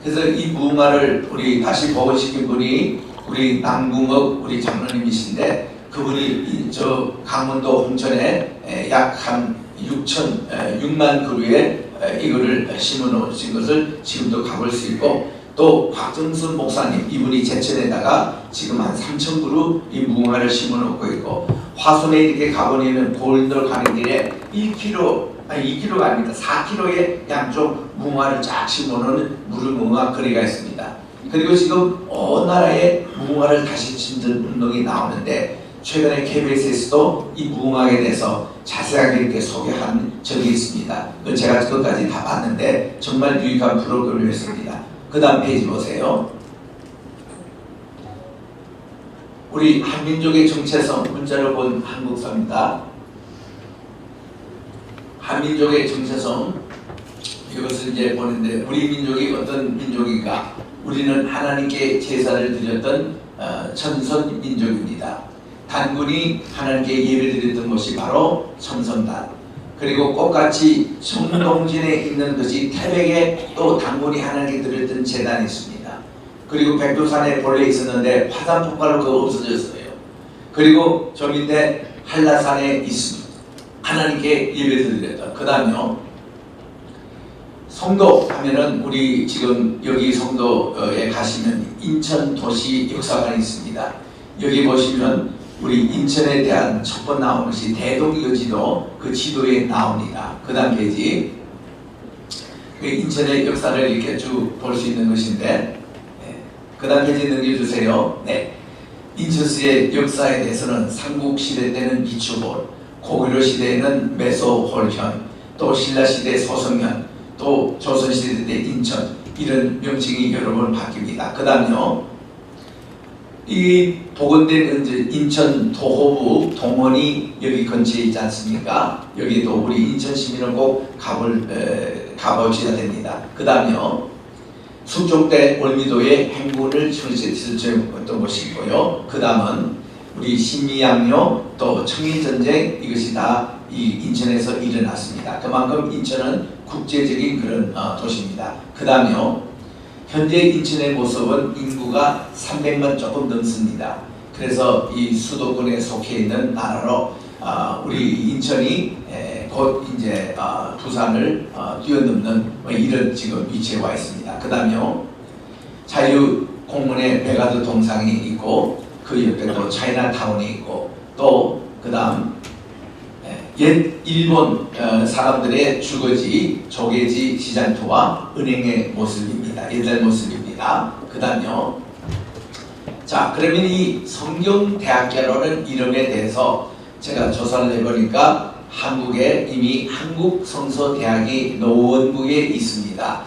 그래서 이 무궁화를 우리 다시 복원시킨 분이 우리 남궁업 우리 장로님이신데 그분이 저 강원도 홍천에 약 한 6만 그루에 이거를 심어 놓으신 것을 지금도 가볼 수 있고 또 박정순 목사님 이분이 제천에다가 지금 한 3,000그루 이 무궁화를 심어 놓고 있고 화순에 이렇게 가보니는 골로 가는 길에 1km, 아니 2km가 아닙니다. 4km의 양쪽 무궁화를 쫙 심어놓은 무릉무궁화 거리가 있습니다. 그리고 지금 어느 나라의 무궁화를 다시 심는 운동이 나오는데 최근에 KBS에서도 이 무궁화에 대해서 자세하게 이렇게 소개한 적이 있습니다. 제가 그것까지 다 봤는데 정말 유익한 프로그램이었습니다. 그 다음 페이지 보세요. 우리 한민족의 정체성 문자로 본 한국사입니다. 한민족의 정체성 이것을 이제 보는데 우리 민족이 어떤 민족인가? 우리는 하나님께 제사를 드렸던 천선 민족입니다. 단군이 하나님께 예배를 드렸던 곳이 바로 천선단. 그리고 꽃같이 성동진에 있는 것이 태백에 또 단군이 하나님께 드렸던 제단이 있습니다. 그리고 백두산에 본래 있었는데 화산 폭발로 그거 없어졌어요. 그리고 저 밑에 한라산에 있습니다. 하나님께 예배를 드렸던. 그 다음요. 성도 하면은 우리 지금 여기 성도에 가시면 인천도시 역사관이 있습니다. 여기 보시면 우리 인천에 대한 첫 번 나오는 것이 대동여지도 그 지도에 나옵니다. 그 다음 페이지. 인천의 역사를 이렇게 쭉 볼 수 있는 것인데 그 다음 페이지 넘겨주세요. 네. 인천시의 역사에 대해서는 삼국시대 때는 비추홀, 고구려 시대에는 메소홀현, 또 신라시대 소성현, 또 조선시대 때 인천 이런 명칭이 여러 번 바뀝니다. 그 다음요. 이 복원된 인천 도호부 동원이 여기 근처에 있지 않습니까? 여기도 우리 인천 시민은 꼭 가보셔야 됩니다. 그 다음요. 숙종대 월미도의 행군을 실천했던 곳이고요. 그 다음은 우리 신미양요 또 청일전쟁 이것이 다 이 인천에서 일어났습니다. 그만큼 인천은 국제적인 그런 도시입니다. 그 다음요. 현재 인천의 모습은 인구가 300만 조금 넘습니다. 그래서 이 수도권에 속해 있는 나라로 우리 인천이 곧 이제 부산을 뛰어넘는 이런 지금 위치에 와 있습니다. 그 다음요. 자유공원에 메가드 동상이 있고 그 옆에 또 차이나타운이 있고 또 그 다음 옛 일본 사람들의 주거지 조개지 시장터와 은행의 모습입니다. 옛날 모습입니다. 그 다음요. 자, 그러면 이 성경대학교라는 이름에 대해서 제가 조사를 해보니까 한국에 이미 한국성서대학이 노원구에 있습니다.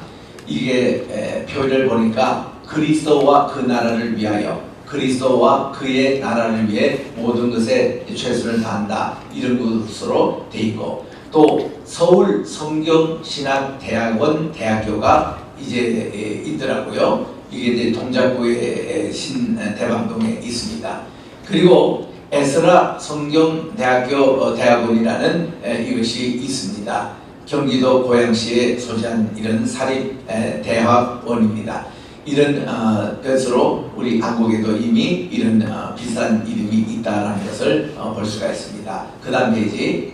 이게 표현을 보니까 그리스도와 그 나라를 위하여 그리스도와 그의 나라를 위해 모든 것에 최선을 다한다 이런 것으로 돼 있고 또 서울 성경신학대학원 대학교가 이제 있더라고요. 이게 이제 동작구의 신대방동에 있습니다. 그리고 에스라 성경대학교 대학원이라는 이것이 있습니다. 경기도 고양시에 소재한 이런 사립대학원입니다. 이런 것으로 우리 한국에도 이미 이런 비슷한 이름이 있다는 것을 볼 수가 있습니다. 그 다음 페이지.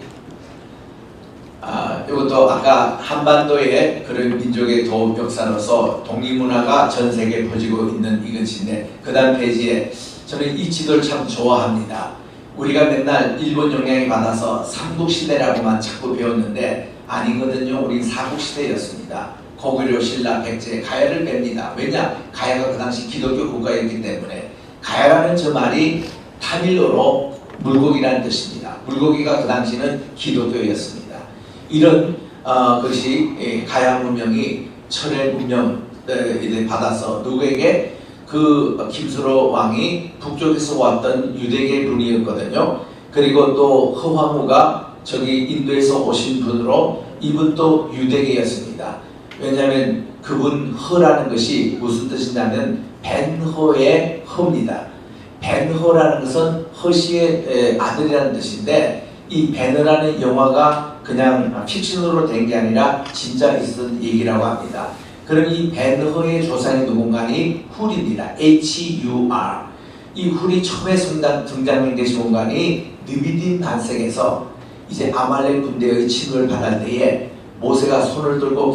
이것도 아까 한반도의 그런 민족의 도읍 역사로서 독립문화가 전 세계에 퍼지고 있는 이것인데 그 다음 페이지에 저는 이 지도를 참 좋아합니다. 우리가 맨날 일본 영향이 받아서 삼국시대라고만 자꾸 배웠는데 아니거든요. 우린 사국시대였습니다. 고구려, 신라, 백제, 가야를 뺍니다. 왜냐? 가야가 그 당시 기독교 국가였기 때문에 가야라는 저 말이 타밀로로 물고기라는 뜻입니다. 물고기가 그 당시는 기독교였습니다. 이런 것이 가야 문명이 철의 문명을 받아서 누구에게 그 김수로 왕이 북쪽에서 왔던 유대계 분이었거든요. 그리고 또 허화무가 저기 인도에서 오신 분으로 이분도 유대계였습니다. 왜냐하면 그분 허라는 것이 무슨 뜻이냐면 벤허의 허입니다. 벤허라는 것은 허씨의 아들이라는 뜻인데 이 벤허라는 영화가 그냥 픽션으로 된 게 아니라 진짜 있었던 얘기라고 합니다. 그럼 이 벤허의 조상이 누군가니 훌입니다. H-U-R. 이 훌이 처음에 등장한 것이 뭔가니 느비딘 반색에서 이제 아말렉 군대의 침을 받을 때에 모세가 손을 들고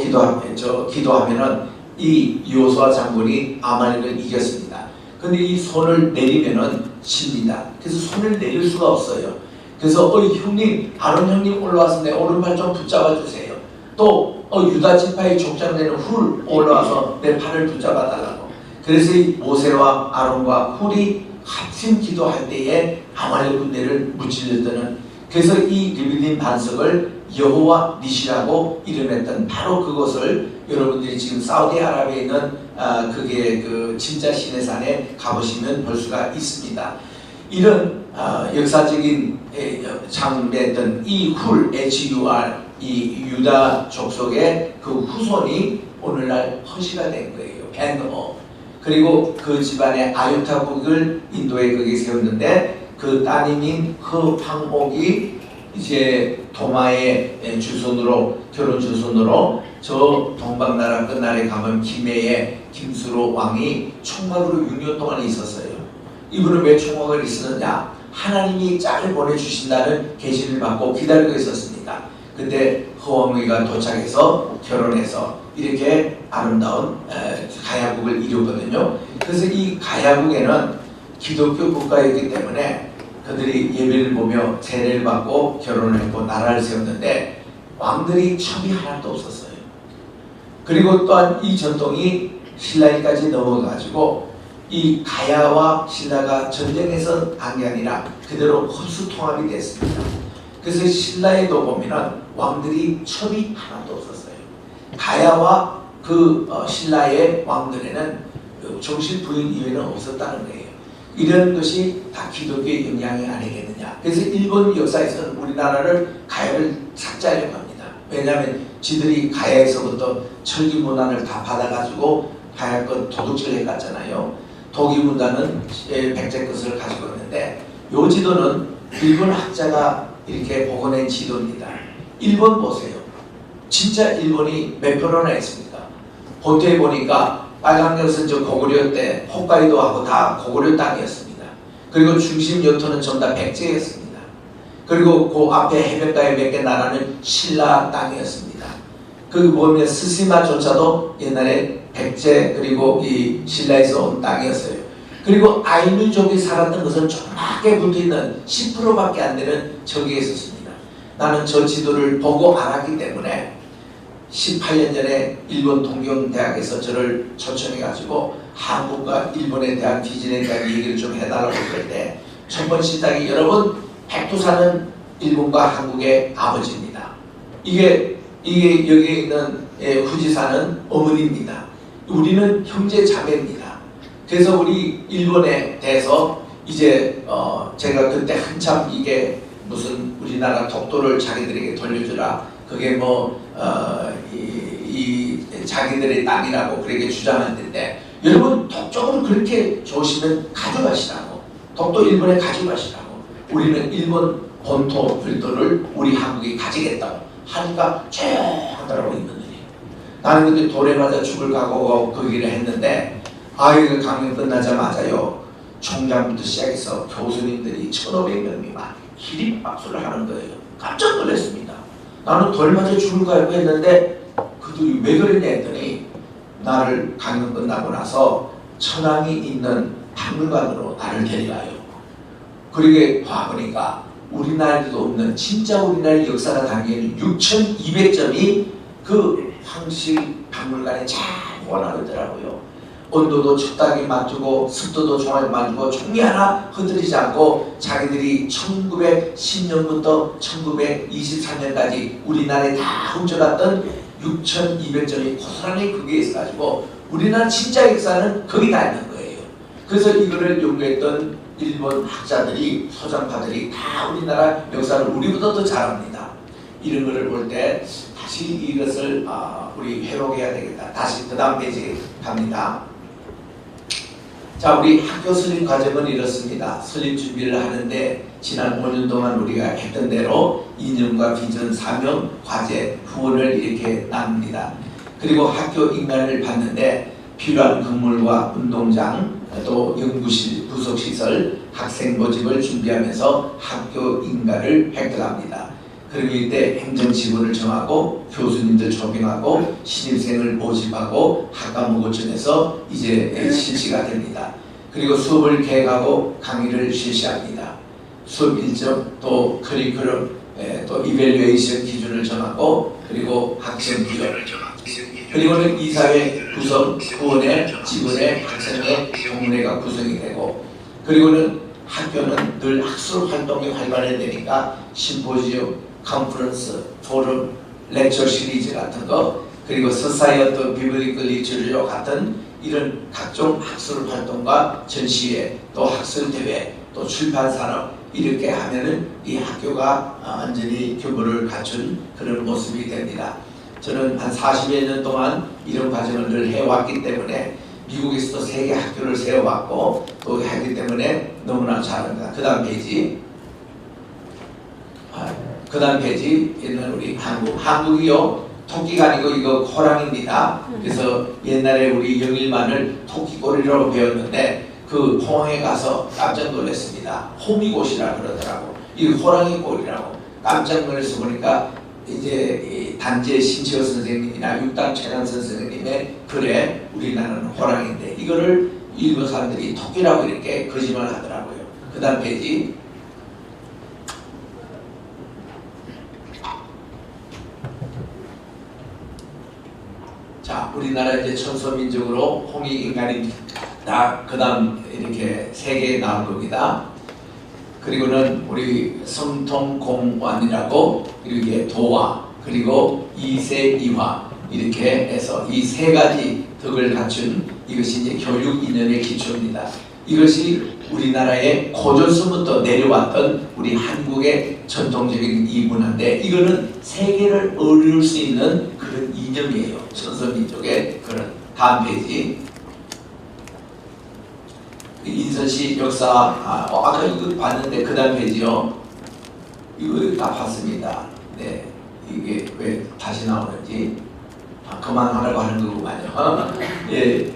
기도하면은 이 여호수아 장군이 아말렉을 이겼습니다. 근데 이 손을 내리면은 집니다. 그래서 손을 내릴 수가 없어요. 그래서 형님, 아론 형님 올라와서 내 오른팔 좀 붙잡아 주세요. 또 유다 지파의 족장되는 훌 올라와서 내 팔을 붙잡아 달라고. 그래서 이 모세와 아론과 훌이 합심 기도할 때에 아말렉 군대를 무찔렀다는, 그래서 이 르비딤 반석을 여호와 니시라고 이름했던 바로 그것을 여러분들이 지금 사우디아라비아에 있는 그게 그 진짜 신의 산에 가보시면 볼 수가 있습니다. 이런 역사적인 장면했던 이 훌, HUR, 이 유다 족속의 그 후손이 오늘날 허시가 된 거예요. 벤어. 그리고 그 집안의 아유타국을 인도에 거기 세웠는데 그 따님인 그 황옥이 이제 도마의 주손으로, 결혼 주손으로 저 동방나라 끝날에 가면 김해의 김수로 왕이 총각으로 6년 동안 있었어요. 이분은 왜 총각을 있었느냐? 하나님이 짝을 보내주신다는 계시를 받고 기다리고 있었습니다. 그때 허왕이가 도착해서 결혼해서 이렇게 아름다운 가야국을 이루거든요. 그래서 이 가야국에는 기독교 국가이기 때문에 그들이 예배를 보며 세례를 받고 결혼을 했고 나라를 세웠는데 왕들이 첩이 하나도 없었어요. 그리고 또한 이 전통이 신라에까지 넘어가지고 이 가야와 신라가 전쟁에서 한 게 아니라 그대로 흡수통합이 됐습니다. 그래서 신라에도 보면은 왕들이 첩이 하나도 없었어요. 가야와 그 신라의 왕들에는 정실 부인 이외는 없었다는 거예요. 이런 것이 다 기독교의 영향이 아니겠느냐. 그래서 일본 역사에서는 우리나라를 가야를 삭제하려고 합니다. 왜냐하면 지들이 가야에서부터 철기 문화를 다 받아가지고 가야껏 도둑질 해갔잖아요. 독일 문화는 백제 것을 가지고 있는데 요 지도는 일본 학자가 이렇게 복원한 지도입니다. 일본 보세요. 진짜 일본이 몇 프로나 했습니까? 호텔에 보니까 빨간 것은 저 고구려 때 홋카이도하고 다 고구려 땅이었습니다. 그리고 중심 요토는 전부 다 백제였습니다. 그리고 그 앞에 해변가에 몇 개 나라는 신라 땅이었습니다. 그 보면 스시마조차도 옛날에 백제 그리고 이 신라에서 온 땅이었어요. 그리고 아이누족이 살았던 것은 조그맣게 붙어있는 10%밖에 안 되는 저기에 있었습니다. 나는 저 지도를 보고 알았기 때문에 18년 전에 일본 동경대학에서 저를 초청해가지고 한국과 일본에 대한 비전에 대한 얘기를 좀 해달라고 그럴 때 첫 번째 시작이 여러분 백두산은 일본과 한국의 아버지입니다. 이게 여기에 있는 후지산은 어머니입니다. 우리는 형제 자매입니다. 그래서 우리 일본에 대해서 이제 제가 그때 한참 이게 무슨 우리나라 독도를 자기들에게 돌려주라 그게 이 자기들의 땅이라고 그렇게 주장할 텐데 여러분 독적으로 그렇게 좋으시면 가져가시라고. 독도 일본에 가져가시라고. 우리는 일본 본토 불도를 우리 한국이 가지겠다고 하니까 쫙 하더라고 이분들이. 나는 그때 돌에 맞아 죽을 각오고 그 얘기를 했는데 이거 강연 끝나자마자요 총장부터 시작해서 교수님들이 1,500명이 막 기립박수를 하는 거예요. 깜짝 놀랐습니다. 나는 돌 맞아 죽을 각오고 했는데 그들이 왜 그랬냐 했더니 나를 강연 끝나고 나서 천황이 있는 박물관으로 나를 데려가요. 그러게 봐보니까 우리나라에도 없는 진짜 우리나라의 역사가 담긴 6,200점이 그 황실 박물관에 잘 보관하더라고요. 온도도 적당히 맞추고 습도도 정확히 맞추고 종이 하나 흐트리지 않고 자기들이 1910년부터 1923년까지 우리나라에 다 훔쳐갔던 6,200점이 고스란히 거기에 있어가지고 우리나라 진짜 역사는 거기 다 있는 거예요. 그래서 이거를 연구했던 일본 학자들이 소장파들이 다 우리나라 역사를 우리보다 더 잘합니다. 이런 거를 볼 때 다시 이것을 우리 회복해야 되겠다. 다시 그 다음 페이지 갑니다. 자, 우리 학교 설립 과정은 이렇습니다. 설립 준비를 하는데 지난 5년 동안 우리가 했던 대로 이념과 비전, 사명, 과제, 후원을 이렇게 나눕니다. 그리고 학교 인간을 받는데 필요한 건물과 운동장, 또 연구실, 부속시설, 학생 모집을 준비하면서 학교 인가를 획득합니다. 그리고 이때 행정지원을 정하고 교수님들 초빙하고 신입생을 모집하고 학과목을 정해서 이제 실시가 됩니다. 그리고 수업을 계획하고 강의를 실시합니다. 수업 일정, 또 커리큘럼, 또 이밸류에이션 기준을 정하고, 그리고 학생 비용, 그리고는 이사회 구성, 후원회, 지원회, 학생회, 동문회가 구성이 되고, 그리고는 학교는 늘 학술 활동이 활발해야 되니까 심포지엄, 컨퍼런스, 포럼, 렉처 시리즈 같은 거, 그리고 서사이어트 비블리컬 리터처 같은 이런 각종 학술 활동과 전시회, 또 학술 대회, 또 출판 산업 이렇게 하면은 이 학교가 완전히 규모를 갖춘 그런 모습이 됩니다. 저는 한 40여 년 동안 이런 과정을 늘 해왔기 때문에 미국에서도 세계 학교를 세워왔고 또 하기 때문에 너무나 잘합니다. 그 다음 페이지. 그 다음 페이지에는 우리 한국이요. 토끼가 아니고 이거 호랑입니다. 그래서 옛날에 우리 영일만을 토끼꼬리라고 배웠는데 그 포항에 가서 깜짝 놀랐습니다. 호미곶이라 그러더라고. 이 호랑이 꼬리라고. 깜짝 놀라서 보니까 이제 단재 신채호 선생님이나 육당 최남 선생님의 글에 우리나라는 호랑인데 이거를 일본 사람들이 토끼라고 이렇게 거짓말 하더라고요. 그 다음 페이지. 자, 우리나라 이제 천소민족으로 홍익인간이다. 그 다음 이렇게 세 개 나올 겁니다. 그리고는 우리 성통공원이라고 이렇게 도화 그리고 이세이화 이렇게 해서 이 세 가지 덕을 갖춘 이것이 이제 교육 이념의 기초입니다. 이것이 우리나라의 고전서부터 내려왔던 우리 한국의 전통적인 이 문화인데 이거는 세계를 어려울 수 있는 그런 이념이에요. 천서민족의 그런. 다음 페이지. 인선시 역사 아까 이거 봤는데 그 다음 페이지요. 이거 다 봤습니다. 네, 이게 왜 다시 나오는지 그만하라고 하는 거구만요. 예,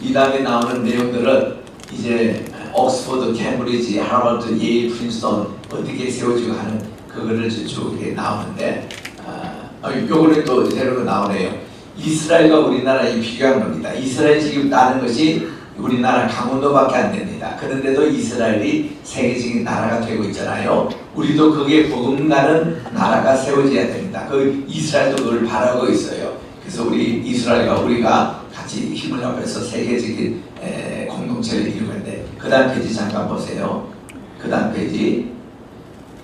이 다음에 나오는 내용들은 이제 옥스퍼드, 캠브리지, 하버드, 예일, 프린스턴 어떻게 세워지고 하는 그거를 쭉 이렇게 나오는데 요거는 또 새로 나오네요. 이스라엘과 우리나라에 비교한 겁니다. 이스라엘 지금 나는 것이 우리나라 강원도밖에 안 됩니다. 그런데도 이스라엘이 세계적인 나라가 되고 있잖아요. 우리도 거기에 복음 가는 나라가 세워져야 됩니다. 그 이스라엘도 그걸 바라고 있어요. 그래서 우리 이스라엘과 우리가 같이 힘을 합해서 세계적인 공동체를 이루는데 그 다음 페이지 잠깐 보세요. 그 다음 페이지.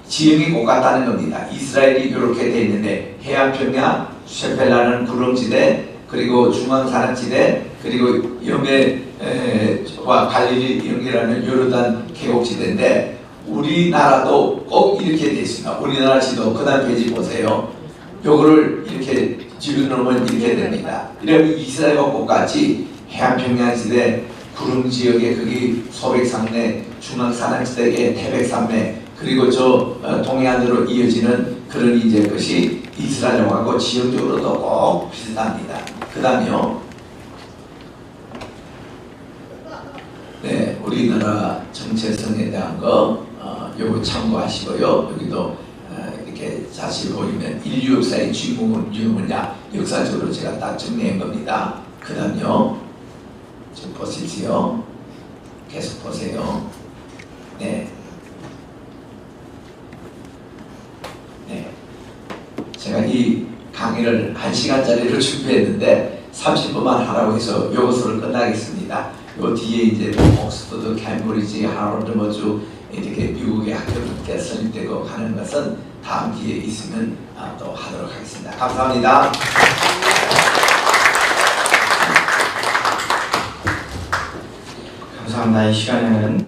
지형이 똑같다는 겁니다. 이스라엘이 이렇게 돼 있는데 해안평야, 셰펠라는 구름지대, 그리고 중앙산악지대, 그리고 여매와 갈릴리 연결하는 요르단 계곡지대인데 우리나라도 꼭 이렇게 돼 있습니다. 우리나라 지도 그 다음 페이지 보세요. 요거를 이렇게 집어넣으면 이렇게 됩니다. 이러면 이스라엘과 똑같이 해안평야지대, 구름지역에 거기 소백산맥, 중앙산악지대에 태백산맥, 그리고 저 동해안으로 이어지는 그런 이제 것이 이스라엘하고 지역적으로도 꼭 비슷합니다. 그 다음에요. 네, 우리나라 정체성에 대한 거 요거 참고하시고요. 여기도 이렇게 자세히 보이면 인류 역사의 주인공은 누구냐 역사적으로 제가 딱 정리한 겁니다. 그 다음요. 좀 보십시오. 계속 보세요. 네. 네. 제가 이 강의를 1시간짜리를 준비했는데 30분만 하라고 해서 요것으로 끝나겠습니다. 요 뒤에 이제 옥스퍼드, 캠브리지, 하버드 뭐쭉 이렇게 미국의 학교들 설립되고 하는 것은 다음 기회에 있으면 또 하도록 하겠습니다. 감사합니다.
감사합니다. 이 시간에는